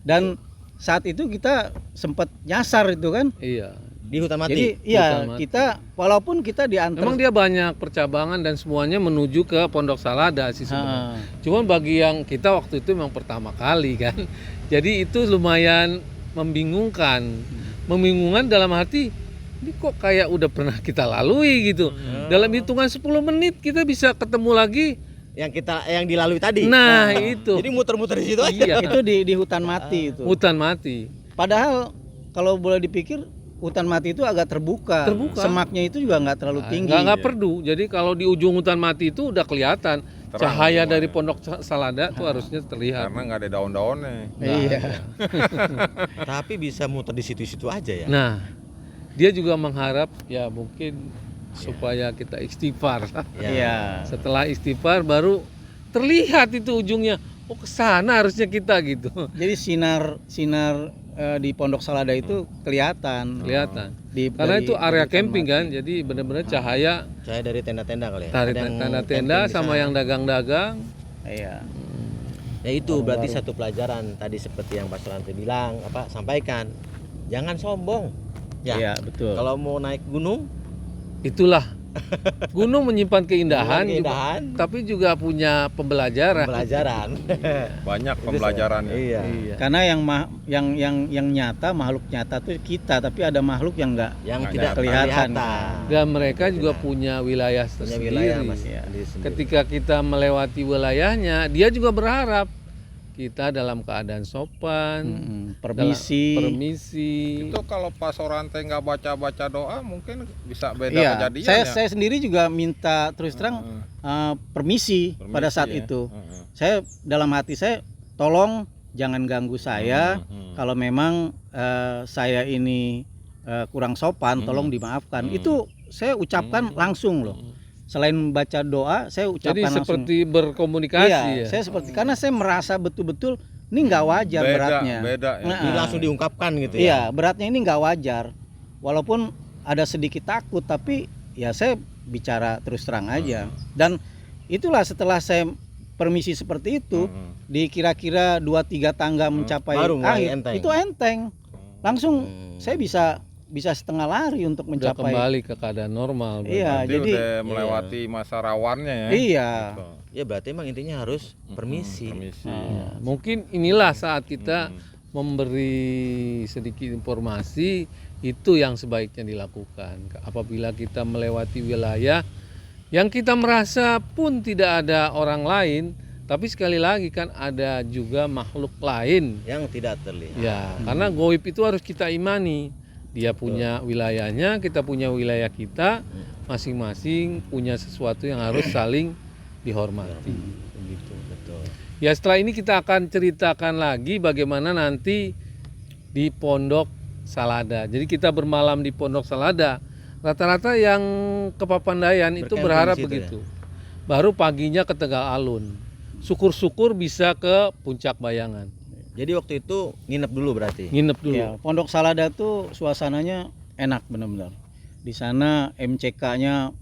Dan saat itu kita sempat nyasar itu kan. Iya. Di hutan mati. Jadi iya, kita walaupun kita diantar. Memang dia banyak percabangan dan semuanya menuju ke Pondok Salada sih sebenarnya. Cuman bagi yang kita waktu itu memang pertama kali kan. Jadi itu lumayan membingungkan. Membingungkan dalam arti ini kok kayak udah pernah kita lalui gitu. Dalam hitungan 10 menit kita bisa ketemu lagi yang dilalui tadi. Nah, itu. Jadi muter-muter di situ aja. Iya, itu di hutan mati itu. Hutan mati. Padahal kalau boleh dipikir hutan mati itu agak terbuka. Semaknya itu juga nggak terlalu tinggi. Nggak perlu. Jadi kalau di ujung hutan mati itu udah kelihatan cahaya dari Pondok Salada tuh harusnya terlihat. Karena nggak ada daun-daunnya. Iya. Tapi bisa muter di situ-situ aja ya. Nah, dia juga mengharap ya mungkin supaya kita istighfar. Iya. Setelah istighfar baru terlihat itu ujungnya. Oh, ke sana harusnya kita gitu. Jadi sinar di Pondok Salada itu kelihatan. Karena itu area camping kan, jadi benar-benar cahaya dari tenda-tenda kali ya. Dari tenda-tenda sama yang dagang-dagang. Iya. Ya itu berarti satu pelajaran tadi seperti yang Pak Suranto bilang, sampaikan. Jangan sombong. Ya, iya, betul. Kalau mau naik gunung, itulah gunung menyimpan keindahan, tapi juga punya pembelajaran. Banyak pembelajarannya. Iya. Karena yang nyata, makhluk nyata tuh kita, tapi ada makhluk yang tidak kelihatan. Dan mereka juga punya wilayah tersendiri. Ketika kita melewati wilayahnya, dia juga berharap kita dalam keadaan sopan, permisi. Itu kalau Pak Sorante nggak baca doa mungkin bisa beda kejadian. Saya sendiri juga minta terus terang permisi pada saat itu. Saya dalam hati saya, tolong jangan ganggu saya. Kalau memang saya ini kurang sopan, tolong dimaafkan. Itu saya ucapkan langsung loh. Selain baca doa, saya ucapkan langsung. Jadi seperti berkomunikasi ya. Saya karena saya merasa betul-betul ini nggak wajar beratnya. Beda ya. Ini langsung diungkapkan gitu ya. Iya, beratnya ini nggak wajar. Walaupun ada sedikit takut, tapi ya saya bicara terus terang aja. Dan itulah setelah saya permisi seperti itu, di kira-kira 2-3 tangga mencapai akhir, itu enteng. Langsung saya bisa setengah lari untuk mencapai. Kembali ke keadaan normal. Iya, jadi udah melewati masa rawannya ya. Iya. Gitu. Ya berarti emang intinya harus permisi. Mungkin inilah saat kita memberi sedikit informasi itu yang sebaiknya dilakukan. Apabila kita melewati wilayah yang kita merasa pun tidak ada orang lain, tapi sekali lagi kan ada juga makhluk lain yang tidak terlihat. Ya, karena gaib itu harus kita imani. Dia punya wilayahnya, kita punya wilayah kita, masing-masing punya sesuatu yang harus saling dihormati. Begitu. Betul. Ya setelah ini kita akan ceritakan lagi bagaimana nanti di Pondok Salada. Jadi kita bermalam di Pondok Salada. Rata-rata yang ke Papandayan itu berharap begitu. Ya? Baru paginya ke Tegal Alun. Syukur-syukur bisa ke Puncak Bayangan. Jadi waktu itu nginep dulu berarti? Nginep dulu. Ya, Pondok Salada tuh suasananya enak benar-benar. Di sana MCK-nya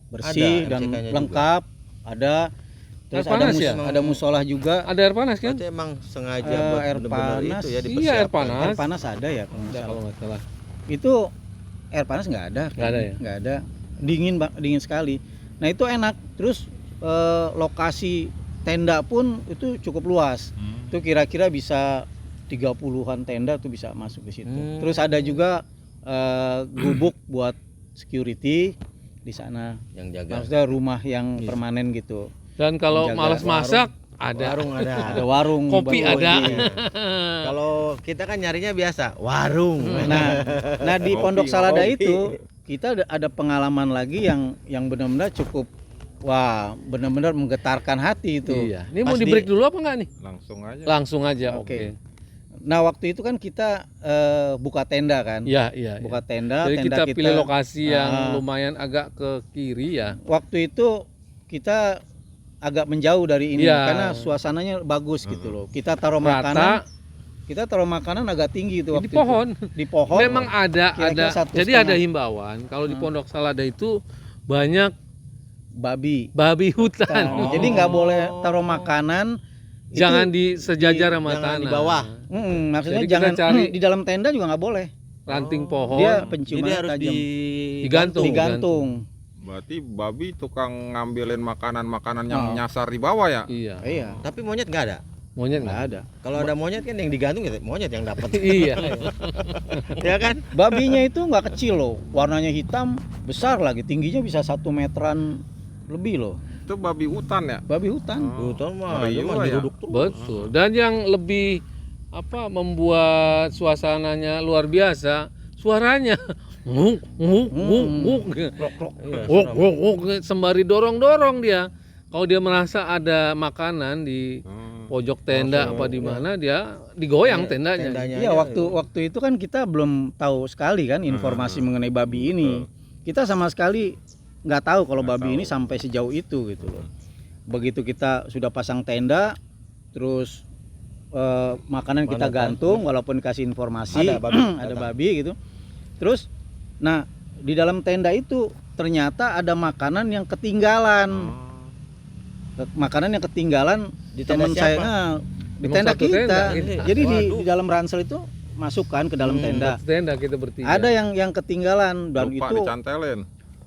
bersih dan lengkap. Ada. Terus ada musola juga. Ada air panas kan? Berarti emang sengaja buat air panas. Itu ya, iya, air panas. Air panas ada ya kalau nggak salah. Itu air panas nggak ada. Nggak ada ya? Nggak ada. Dingin sekali. Nah itu enak. Terus lokasi tenda pun itu cukup luas. Itu kira-kira bisa 30-an tenda tuh bisa masuk ke situ. Terus ada juga gubuk buat security di sana. Yang jaga. Maksudnya rumah yang permanen gitu. Dan kalau malas masak ada warung ada warung, kopi ada. Kalau kita kan nyarinya biasa warung. Nah di Pondok Salada itu kita ada pengalaman lagi yang benar-benar cukup. Wah, benar-benar menggetarkan hati itu. Iya. Ini mau di break dulu apa enggak nih? Langsung aja. Oke. Nah, waktu itu kan kita buka tenda kan? Iya. Buka tenda. Jadi tenda kita pilih lokasi yang lumayan agak ke kiri ya. Waktu itu kita agak menjauh dari ini karena suasananya bagus gitu loh. Kita taruh makanan. Kita taruh makanan agak tinggi itu waktu di pohon. Itu. Di pohon. Memang ada. Jadi ada himbauan kalau di Pondok Salada itu banyak babi hutan. Jadi nggak boleh taruh makanan Jangan di sejajar sama jangan tanah. di bawah. Maksudnya Jadi kita jangan cari di dalam tenda juga nggak boleh. ranting pohon. Dia Jadi penciumannya harus tajam. Digantung. Digantung. Berarti babi tukang ngambilin makanan-makanan yang Oh. nyasar di bawah ya? Iya. Iya, Tapi monyet nggak ada. Monyet nggak nggak ada. Kalau ada monyet kan yang digantung ya monyet yang dapat. Iya. Ya kan? Babinya itu nggak kecil loh, warnanya hitam, besar lagi, tingginya bisa 1 meteran lebih loh. Itu babi hutan ya? Babi hutan. Hutan mah Ngeri itu mah juga ya. diruduk terus. Betul. Dan yang lebih membuat suasananya luar biasa, suaranya nguk nguk nguk nguk. Iya, Nguk nguk nguk sembari dorong-dorong dia. Kalau dia merasa ada makanan di pojok tenda apa di mana dia digoyang tendanya. Iya, waktu itu kan kita belum tahu sekali kan informasi mengenai babi ini. Kita sama sekali nggak tahu kalau babi ini sampai sejauh itu gitu loh. Begitu kita sudah pasang tenda, terus makanan kita gantung, walaupun dikasih informasi ada babi gitu. Terus, nah di dalam tenda itu ternyata ada makanan yang ketinggalan. Makanan yang ketinggalan Di tenda teman siapa? saya di Emang tenda satu kita. tenda, ini. Jadi di Waduh. dalam ransel itu masukkan ke dalam tenda. Tenda kita bertiga. Ada yang ketinggalan dan Lupa itu dicantelin.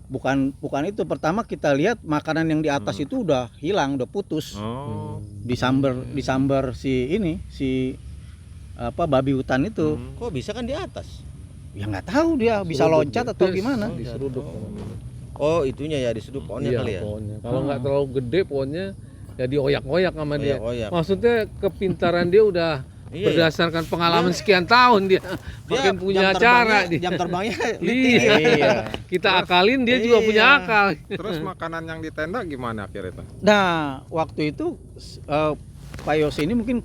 bukan itu. Pertama kita lihat makanan yang di atas itu udah hilang, udah putus. Oh. Disambar si babi hutan itu. Kok bisa kan di atas? Ya nggak tahu dia bisa loncat atau gimana. Diseruduk. Oh, itunya ya diseduk pohonnya Iya, kali ya. pohonnya. Kalau nggak terlalu gede pohonnya, ya dioyak-oyak sama dia. Oyak-oyak. Maksudnya kepintaran dia udah Iya, berdasarkan pengalaman sekian tahun dia makin punya cara dia. Jam terbangnya Iya. Kita akalin dia juga Iya. punya akal. Terus makanan yang di tenda gimana akhirnya itu? Nah, waktu itu Pak Yos ini mungkin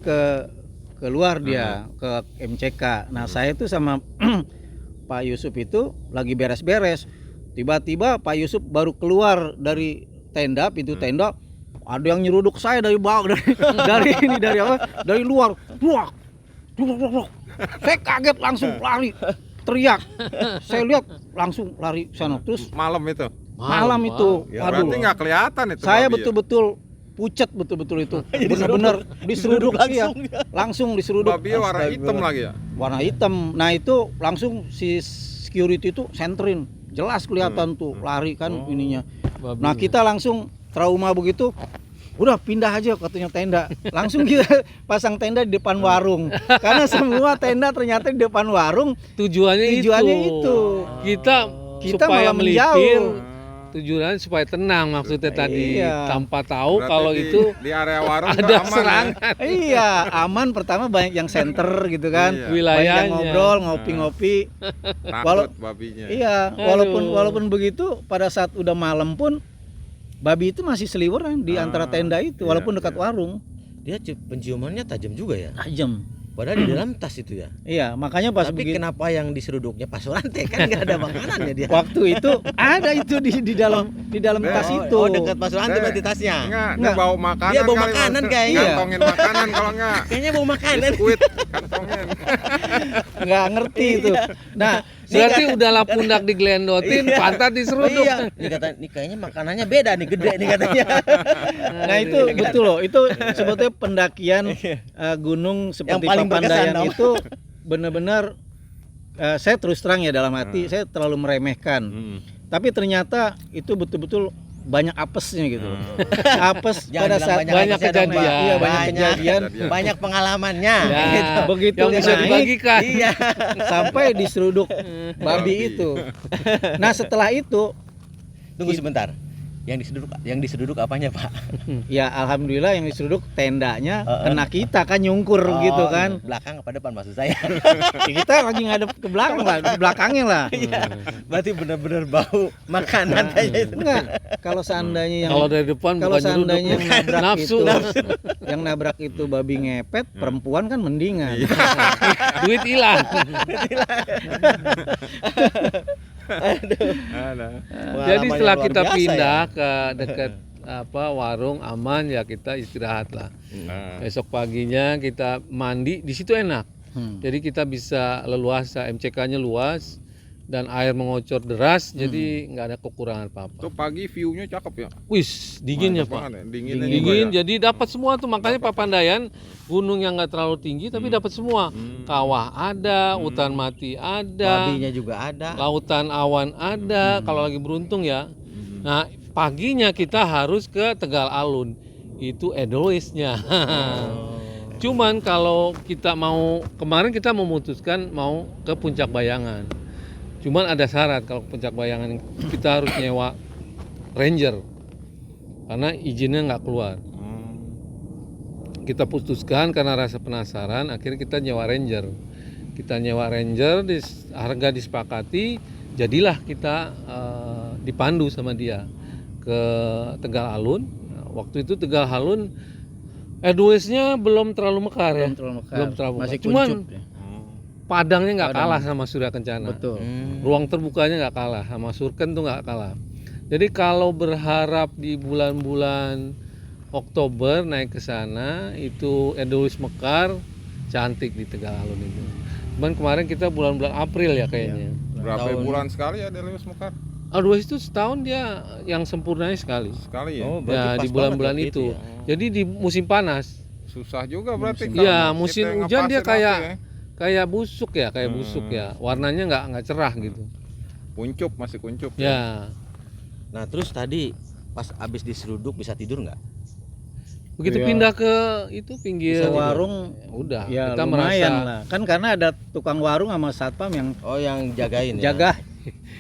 keluar dia ke MCK. Nah, saya tuh sama Pak Yusuf itu lagi beres-beres. Tiba-tiba Pak Yusuf baru keluar dari tenda, pintu tenda. Ada yang nyeruduk saya dari bawah, dari luar. Duak. Saya kaget langsung lari, teriak. Saya lihat langsung lari sana. Terus Malam itu. malam itu, Ya, berarti nggak kelihatan itu. saya babi ya? betul-betul pucet betul itu, benar-benar diseruduk langsung iya. Langsung diseruduk. Babi warna hitam lagi ya. Warna hitam. Nah itu langsung si security itu senterin, jelas kelihatan tuh lari kan ininya. Babi. Nah kita langsung trauma begitu. Udah pindah aja katanya tenda. Langsung kita pasang tenda di depan warung. Karena semua tenda ternyata di depan warung. Tujuannya itu. Kita Kita supaya malah melipir. menjauh. Tujuannya supaya tenang maksudnya tadi Iya. tanpa tahu Berarti kalau di, itu di area warung ada tuh aman serangan. ya? Iya, aman. Pertama banyak yang center gitu kan. Iya. Banyak Wilayahnya. yang ngobrol, ngopi-ngopi. Takut babinya. Iya, walaupun begitu pada saat udah malam pun babi itu masih seliweran di antara tenda itu, iya, walaupun dekat iya. warung. Dia penciumannya tajam juga ya. Tajam. Padahal di dalam tas itu ya. Iya, makanya pas Tapi begitu kenapa yang diseruduknya Pak Surante kan nggak ada makanannya dia. waktu itu ada itu di dalam tas itu. Oh, dekat Pak Surante berarti tasnya. Enggak, dia Enggak. bawa makanan. Dia bawa kali, makanan Mas. kayaknya. Kantongin makanan kalau enggak. Kayaknya bawa makanan. Biskuit, kantongin. Nggak ngerti itu. Nah, berarti udahlah pundak diglendotin, pantat diseruduk. Iya. Ini kata, ini kayaknya makanannya beda nih, gede nih katanya. nah itu betul loh. Itu sebetulnya pendakian gunung seperti Yang paling berkesan Papandayan dong. itu benar-benar saya terus terang ya dalam hati saya terlalu meremehkan. Tapi ternyata itu betul-betul banyak apesnya gitu. Apes Jangan pada bilang saat banyak apesnya dong, Pak. kejadian. Iya, banyak kejadian. Banyak pengalamannya. Ya, Gitu. Begitu yang bisa naik, dibagikan. Iya. sampai diseruduk babi itu. Nah setelah itu Tunggu sebentar. Yang diseruduk apanya, Pak? ya alhamdulillah yang diseruduk tendanya kena kita kan nyungkur gitu kan. Belakang apa depan maksud saya? Ya, kita lagi ngadep ke belakang lah, di belakangnya lah. Iya. Berarti benar-benar bau makanan kayaknya itu. Enggak, kalau seandainya yang Kalau dari depan kalau bukan nyeruduk. seandainya yang nabrak Nafsu. yang nabrak itu babi ngepet, perempuan kan mendingan. Duit hilang. Ada. Jadi Pengalaman setelah yang kita luar biasa pindah ya. ke dekat warung aman ya kita istirahat lah. Nah, Besok paginya kita mandi di situ enak. Hmm. Jadi kita bisa leluasa, MCK-nya luas. dan air mengocor deras, jadi nggak ada kekurangan apa-apa. Itu pagi view-nya cakep ya. Wis, dinginnya Mantap Pak. banget ya. Dinginnya juga Dingin, ya. jadi dapat semua tuh, makanya Papandayan gunung yang nggak terlalu tinggi tapi dapat semua. Kawah ada, hutan mati ada, Babinya juga ada. lautan awan ada, kalau lagi beruntung ya. Nah, paginya kita harus ke Tegal Alun, itu Edelweissnya. Cuman kalau kita mau, kemarin kita memutuskan mau ke Puncak Bayangan. Cuman ada syarat, kalau ke Puncak Bayangan kita harus nyewa ranger karena izinnya nggak keluar. Kita putuskan karena rasa penasaran, akhirnya kita nyewa ranger. Kita nyewa ranger, harga disepakati, jadilah kita dipandu sama dia ke Tegal Alun. Nah, waktu itu Tegal Alun Edelweissnya belum terlalu mekar ya. Belum terlalu mekar. Masih Cuman kuncup ya. padangnya nggak kalah sama Surya Kencana. Betul. Ruang terbukanya nggak kalah sama Surken tuh nggak kalah. Jadi kalau berharap di bulan-bulan Oktober naik ke sana itu Edelweiss mekar, cantik di Tegal Alun itu. Cuman kemarin kita bulan-bulan April ya kayaknya. Berapa bulan sekali ya Edelweiss mekar? Edelweiss itu setahun dia yang sempurnanya sekali. Sekali ya. Oh, Ya berarti di pas bulan-bulan banget itu. waktu ya. Jadi di musim panas. Susah juga berarti. Iya, kalau musim kita hujan dia ngepasin kayak api ya. kayak busuk ya, busuk ya. Warnanya nggak cerah gitu. Kuncup, masih kuncup. Ya. Nah, terus tadi pas abis diseruduk bisa tidur nggak? Begitu Iya. pindah ke itu pinggir Ke warung udah ya kita lumayan merasa lah. Kan karena ada tukang warung sama satpam yang Oh, yang jagain ya. jaga.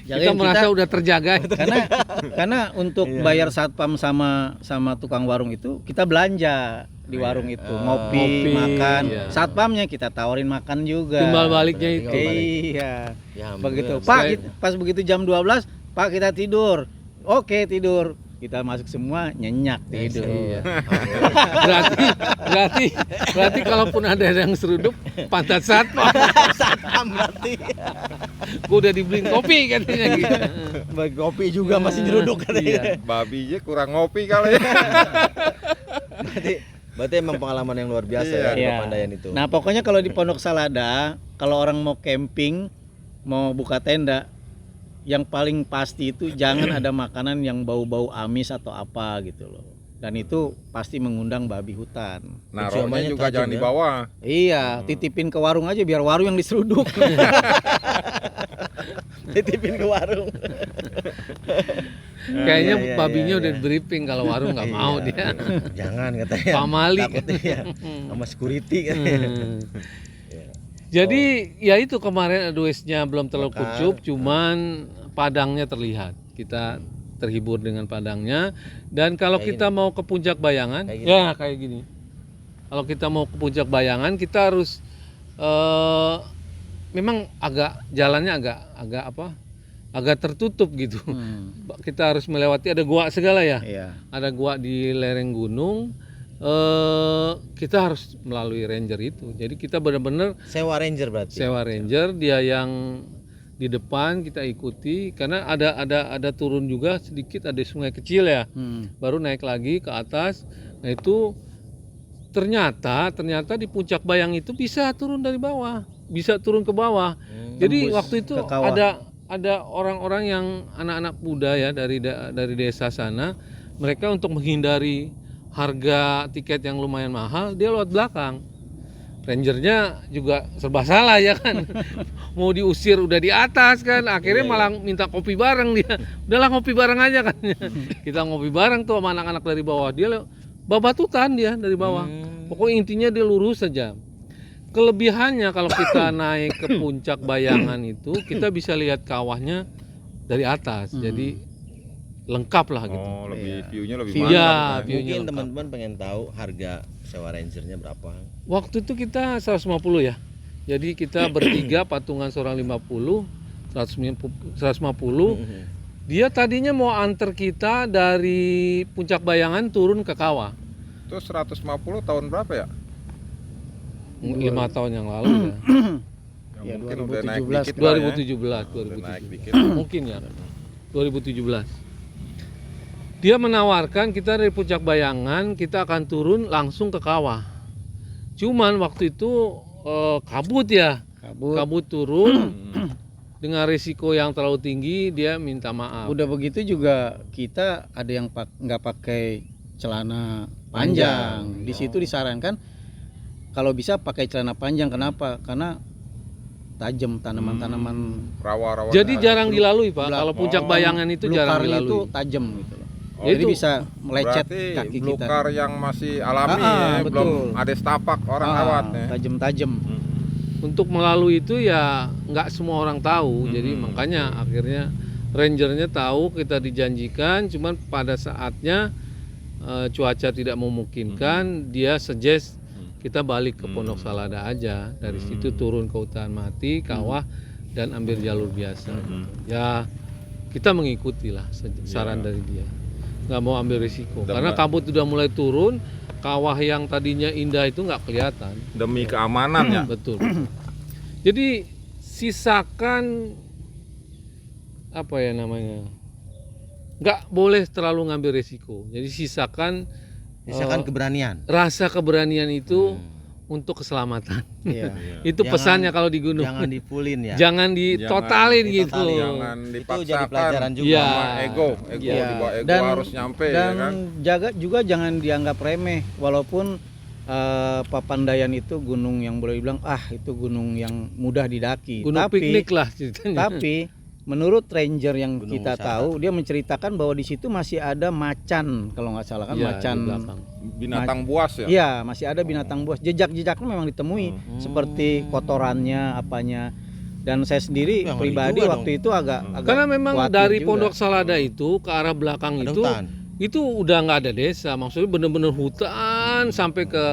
kita Jagain merasa udah terjaga. karena untuk bayar satpam sama tukang warung itu kita belanja di warung itu, ngopi, Ngopi, makan. iya. Satpamnya kita tawarin makan juga. Timbal baliknya itu. Timbal balik. Iya. Ya, Begitu. alhamdulillah. Pak, Saya- pas begitu jam 12, Pak kita tidur. Oke, tidur. Kita masuk semua nyenyak tidur. Iya. berarti kalaupun ada yang serudup pantat satpam. Satpam berarti. Gua udah dibeliin kopi katanya gitu. Bagi kopi juga masih nyeruduk katanya. Iya. Babinya kurang ngopi kali ya. Berarti emang pengalaman yang luar biasa ya di Iya. Papandayan itu. Nah, pokoknya kalau di Pondok Salada, kalau orang mau camping, mau buka tenda, yang paling pasti itu jangan ada makanan yang bau-bau amis atau apa gitu loh. Dan itu pasti mengundang babi hutan. Naruhnya juga tajam jangan ya. di bawah. Iya, titipin ke warung aja biar warung yang diseruduk. Titipin ke warung. Kayaknya iya, babinya iya, udah iya. di briefing kalau warung nggak mau Iya, dia. Jangan katanya. Pamali. Takutnya ya, sama security katanya. Hmm. Jadi ya itu kemarin Edelweiss-nya belum terlalu Mekar. kuncup, cuman padangnya terlihat. Kita terhibur dengan padangnya. Dan kalau Kayak kita mau ke Puncak Bayangan, Kayak gini. ya kayak gini. Kalau kita mau ke Puncak Bayangan, kita harus memang jalannya agak tertutup gitu. Kita harus melewati, ada gua segala ya. Iya. Ada gua di lereng gunung. Kita harus melalui ranger itu. Jadi kita benar-benar Sewa ranger berarti. sewa ranger, dia yang di depan kita ikuti karena ada turun juga sedikit, ada sungai kecil ya. Baru naik lagi ke atas. Nah itu ternyata di Puncak Bayang itu bisa turun dari bawah, bisa turun ke bawah. Jadi Tembus waktu itu ke kawah. ada orang-orang yang anak-anak muda ya dari desa sana, mereka untuk menghindari harga tiket yang lumayan mahal, dia lewat belakang. Rangernya juga serba salah ya kan. Mau diusir udah di atas kan, akhirnya malah minta kopi bareng dia. Udahlah ngopi bareng aja kan. Kita ngopi bareng tuh sama anak-anak dari bawah. Dia babatutan dia dari bawah. Pokoknya intinya dia lurus saja. Kelebihannya kalau kita naik ke Puncak Bayangan itu, kita bisa lihat kawahnya dari atas. Jadi lengkap lah gitu. Oh, lebih view-nya lebih View- mantap. Iya, Mungkin view-nya lengkap. teman-teman pengen tahu harga sewa rangernya berapa. Waktu itu kita 150 ya. Jadi kita bertiga patungan seorang 50, 150. Dia tadinya mau antar kita dari Puncak Bayangan turun ke kawah. Itu 150 tahun berapa ya? 5 tahun yang lalu ya. Ya, Mungkin udah naik 2017. dikit lah ya. 2017, Udah naik 2017. dikit. Mungkin ya. 2017. Dia menawarkan kita dari Puncak Bayangan kita akan turun langsung ke kawah. Cuman waktu itu kabut ya. Kabut. Kabut turun. dengan risiko yang terlalu tinggi dia minta maaf. Udah begitu juga kita ada yang nggak pakai celana panjang. Di situ disarankan kalau bisa pakai celana panjang. Kenapa? Karena tajam tanaman-tanaman. Rawa-rawa. Jadi jarang dilalui Pak. Belak- Kalau puncak bayangan itu jarang Blukarnya itu dilalui. tajam gitu loh. Oh, Jadi itu bisa melecet Berarti kaki kita. belukar yang masih alami ya, betul. belum ada setapak orang lewat ya. Tajam-tajam. Untuk melalui itu ya nggak semua orang tahu. Jadi makanya akhirnya rangernya tahu kita dijanjikan, cuman pada saatnya cuaca tidak memungkinkan, dia suggest kita balik ke Pondok Salada aja. Dari situ turun ke hutan mati, kawah dan ambil jalur biasa. Ya kita mengikuti lah saran dari dia. Nggak mau ambil risiko. Karena kabut sudah mulai turun, kawah yang tadinya indah itu nggak kelihatan. Demi keamanan ya. Betul. Jadi sisakan apa ya namanya? Nggak boleh terlalu ngambil risiko. Jadi sisakan keberanian. rasa keberanian itu untuk keselamatan. Iya. Itu Jangan- pesannya kalau di gunung. Jangan dipulin ya. Jangan ditotalin gitu. ditotalin. Jangan Itu dipaksakan. jadi pelajaran juga. Iya. Sama ego Iya. dibawa ego Dan- harus nyampe Dan ya kan. jaga juga jangan dianggap remeh. Walaupun Papandayan itu gunung yang boleh dibilang itu gunung yang mudah didaki. Gunung tapi, piknik lah ceritanya. Tapi menurut ranger yang Gunung kita wisata. tahu, dia menceritakan bahwa di situ masih ada macan, kalau nggak salah kan Iya, macan. di belakang. Binatang buas ya. Iya, masih ada binatang buas. Jejak-jejaknya memang ditemui, seperti kotorannya, apanya. Dan saya sendiri Yang ngeri pribadi juga waktu itu agak Karena memang khawatir dari juga. Pondok Salada itu ke arah belakang Ada itu hutan. itu udah nggak ada desa, maksudnya bener-bener hutan sampai ke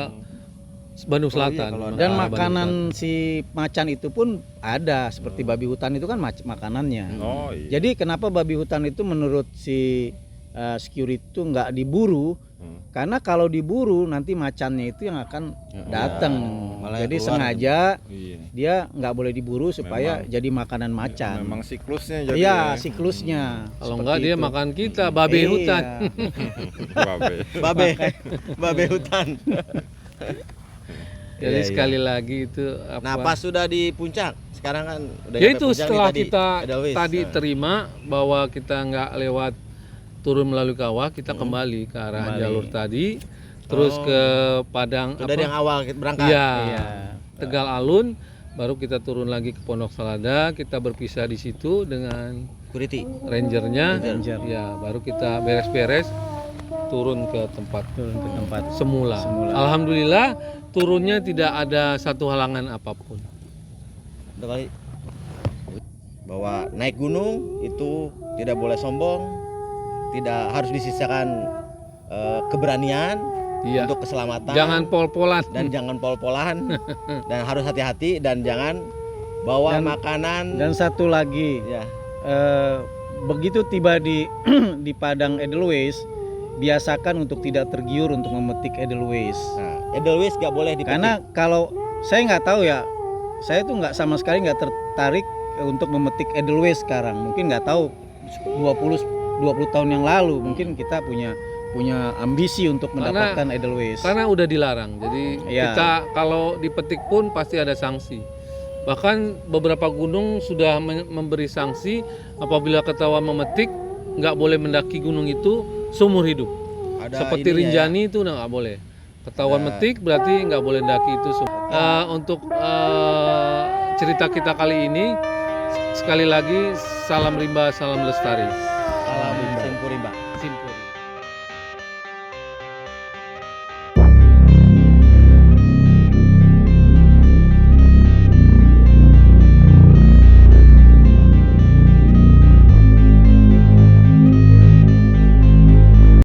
Bandung Selatan. kalau ada- Dan Arah Bandung makanan si macan itu pun ada, seperti babi hutan itu kan makanannya. Oh iya. Jadi kenapa babi hutan itu menurut si security itu nggak diburu? Karena kalau diburu nanti macannya itu yang akan datang. malah yang Jadi keluar. sengaja Iya. dia nggak boleh diburu supaya jadi makanan macan. Memang siklusnya jadi. Iya, ya. siklusnya. Kalau Seperti enggak dia itu. makan kita, babe Iya. hutan. Babe. Babe hutan. Jadi Iya, iya. sekali lagi itu Nah, pas sudah di puncak, sekarang kan udah Ya nyampe itu puncak nih setelah tadi, kita Edelweiss. tadi Nah, terima bahwa kita nggak lewat turun melalui kawah, kita kembali ke arah Kembali. jalur tadi, terus ke Padang itu dari yang awal kita berangkat. Iya, Iya. Tegal Alun, baru kita turun lagi ke Pondok Salada, kita berpisah di situ dengan Security. rangernya, Ranger. ya baru kita beres-beres turun ke tempat Turun ke tempat. semula. Semula. Alhamdulillah turunnya tidak ada satu halangan apapun. Udah kali. Bahwa naik gunung itu tidak boleh sombong, tidak harus disisakan keberanian Iya. untuk keselamatan. Jangan pol-polan. Dan jangan pol-polan dan harus hati-hati dan jangan bawa Dan- makanan. Dan satu lagi, Ya, begitu tiba di di Padang Edelweiss, biasakan untuk tidak tergiur untuk memetik Edelweiss. nah, Edelweiss gak boleh dipetik. Karena kalau saya nggak tahu ya, saya tuh nggak sama sekali nggak tertarik untuk memetik Edelweiss sekarang. Mungkin nggak tahu 20 tahun yang lalu mungkin kita punya ambisi untuk mendapatkan Edelweiss. Karena udah dilarang. Jadi Iya. kita kalau dipetik pun pasti ada sanksi. Bahkan beberapa gunung sudah memberi sanksi apabila ketahuan memetik nggak boleh mendaki gunung itu seumur hidup. Ada Seperti ininya ya. Rinjani itu nggak boleh. Ketahuan metik berarti nggak boleh mendaki itu. Untuk cerita kita kali ini sekali lagi salam rimba, salam lestari. Salam Simpurimba.